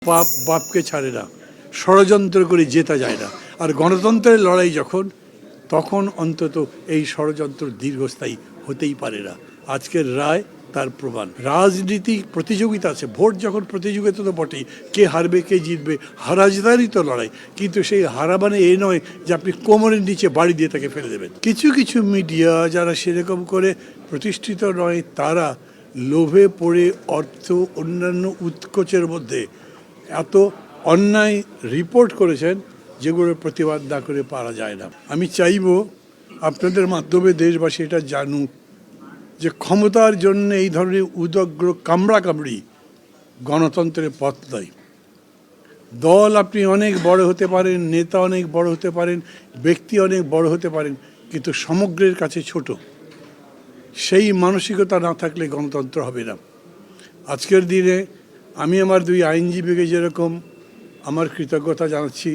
পাপ বাপকে ছাড়ে না, ষড়যন্ত্র করে জেতা যায় না। আর গণতন্ত্রের লড়াই যখন, তখন অন্তত এই ষড়যন্ত্র দীর্ঘস্থায়ী হতেই পারে না। আজকের রায় তার প্রমাণ। রাজনীতি প্রতিযোগিতা আছে, ভোট যখন প্রতিযোগিতা তো বটেই, কে হারবে কে জিতবে, হারাজদারই তো লড়াই। কিন্তু সেই হারা মানে এই নয় যে আপনি কোমরের নিচে বাড়ি দিয়ে তাকে ফেলে দেবেন। কিছু কিছু মিডিয়া যারা সেরকম করে প্রতিষ্ঠিত নয়, তারা লোভে পড়ে অর্থ অন্যান্য উৎকোচের মধ্যে এত অন্যায় রিপোর্ট করেছেন যেগুলোর প্রতিবাদ না করে পারা যায় না। আমি চাইব আপনাদের মাধ্যমে দেশবাসী এটা জানুক যে ক্ষমতার জন্য এই ধরনের উদগ্র কামড়াকামড়ি গণতন্ত্রের পথ নয়। দল আপনি অনেক বড় হতে পারেন, নেতা অনেক বড় হতে পারেন, ব্যক্তি অনেক বড় হতে পারেন, কিন্তু সমগ্রের কাছে ছোট। সেই মানসিকতা না থাকলে গণতন্ত্র হবে না। আজকের দিনে আমি আমার দুই আইনজীবীকে যেরকম আমার কৃতজ্ঞতা জানাচ্ছি,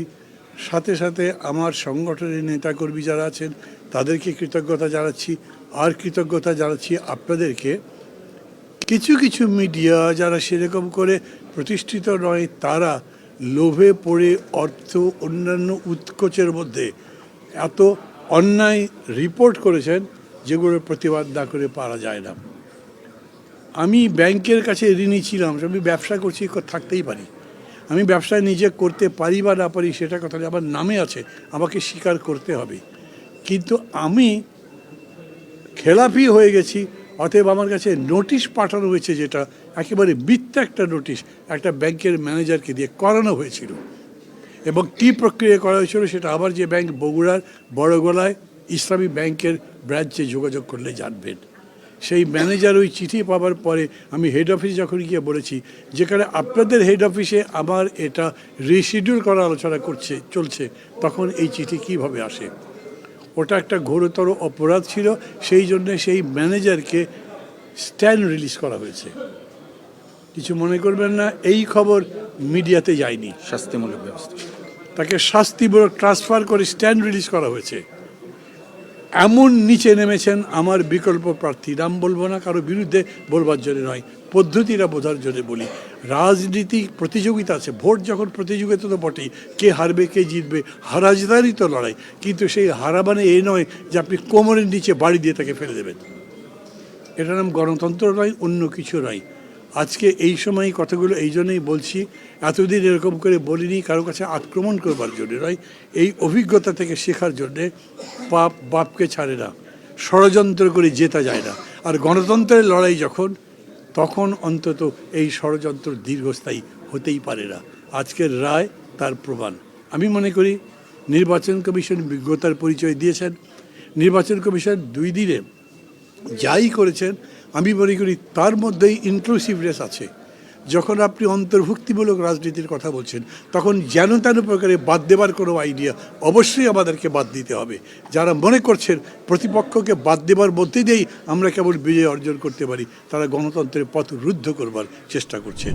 সাথে সাথে আমার সংগঠনের নেতাকর্মী যারা আছেন তাদেরকে কৃতজ্ঞতা জানাচ্ছি। আর কৃতজ্ঞতা জানাচ্ছি আপনাদেরকে। কিছু কিছু মিডিয়া যারা সেরকম করে প্রতিষ্ঠিত নয়, তারা লোভে পড়ে অর্থ অন্যান্য উৎকোচের মধ্যে এত অন্যায় রিপোর্ট করেছেন যেগুলোর প্রতিবাদ না করে পারা যায় না। আমি ব্যাংকের কাছে ঋণী ছিলাম, আমি ব্যবসা করছি, থাকতেই পারি। আমি ব্যবসা নিজে করতে পারি বা না পারি সেটা কথা আমার নামে আছে, আমাকে স্বীকার করতে হবে। কিন্তু আমি খেলাপি হয়ে গেছি, অতএব আমার কাছে নোটিশ পাঠানো হয়েছে, যেটা একেবারে মিথ্যা একটা নোটিশ একটা ব্যাংকের ম্যানেজারকে দিয়ে করানো হয়েছিল। এবং কী প্রক্রিয়া করা হয়েছিল সেটা আবার যে ব্যাংক বগুড়ার বড়গোলায় ইসলামী ব্যাংকের ব্রাঞ্চে যোগাযোগ করলে জানবেন। সেই ম্যানেজার ওই চিঠি পাওয়ার পরে আমি হেড অফিস যখন গিয়ে বলেছি, যেখানে আপনাদের হেড অফিসে আমার এটা রিশিডিউল করার আলোচনা চলছে, তখন এই চিঠি কিভাবে আসে? ওটা একটা ঘোরতর অপরাধ ছিল, সেই জন্যে সেই ম্যানেজারকে স্ট্যান্ড রিলিজ করা হয়েছে। কিছু মনে করবেন না, এই খবর মিডিয়াতে যায়নি। শাস্তিমূলক ব্যবস্থা, তাকে শাস্তিমূলক ট্রান্সফার করে স্ট্যান্ড রিলিজ করা হয়েছে। এমন নিচে নেমেছেন আমার বিকল্প প্রার্থী, নাম বলবো না, কারো বিরুদ্ধে বলবার জন্য নয়, পদ্ধতিটা বোঝার জন্য বলি। রাজনীতি প্রতিযোগিতা আছে, ভোট যখন প্রতিযোগিতা তো বটেই, কে হারবে কে জিতবে, হারাজদারই তো লড়াই। কিন্তু সেই হারা মানে এই নয় যে আপনি কোমরের নিচে বাড়ি দিয়ে তাকে ফেলে দেবেন। এটার নাম গণতন্ত্র নয়, অন্য কিছু নয়। আজকে এই সময় কথাগুলো এই জন্যই বলছি, এতদিন এরকম করে বলিনি কারো কাছে আক্রমণ করবার জন্য নয়, এই অভিজ্ঞতা থেকে শেখার জন্যে। পাপ বাপকে ছাড়ে না, ষড়যন্ত্র করে জেতা যায় না। আর গণতন্ত্রের লড়াই যখন, তখন অন্তত এই ষড়যন্ত্র দীর্ঘস্থায়ী হতেই পারে না। আজকের রায় তার প্রমাণ। আমি মনে করি নির্বাচন কমিশন বিজ্ঞতার পরিচয় দিয়েছেন। নির্বাচন কমিশন 2 দিনে যাই করেছেন, আমি মনে করি তার মধ্যেই ইনক্লুসিভনেস আছে। যখন আপনি অন্তর্ভুক্তিমূলক রাজনীতির কথা বলছেন, তখন যেন তেন প্রকারে বাদ দেবার কোনো আইডিয়া অবশ্যই আমাদেরকে বাদ দিতে হবে। যারা মনে করছেন প্রতিপক্ষকে বাদ দেবার মধ্যে দিয়েই আমরা কেবল বিজয় অর্জন করতে পারি, তারা গণতন্ত্রের পথ রুদ্ধ করবার চেষ্টা করছেন।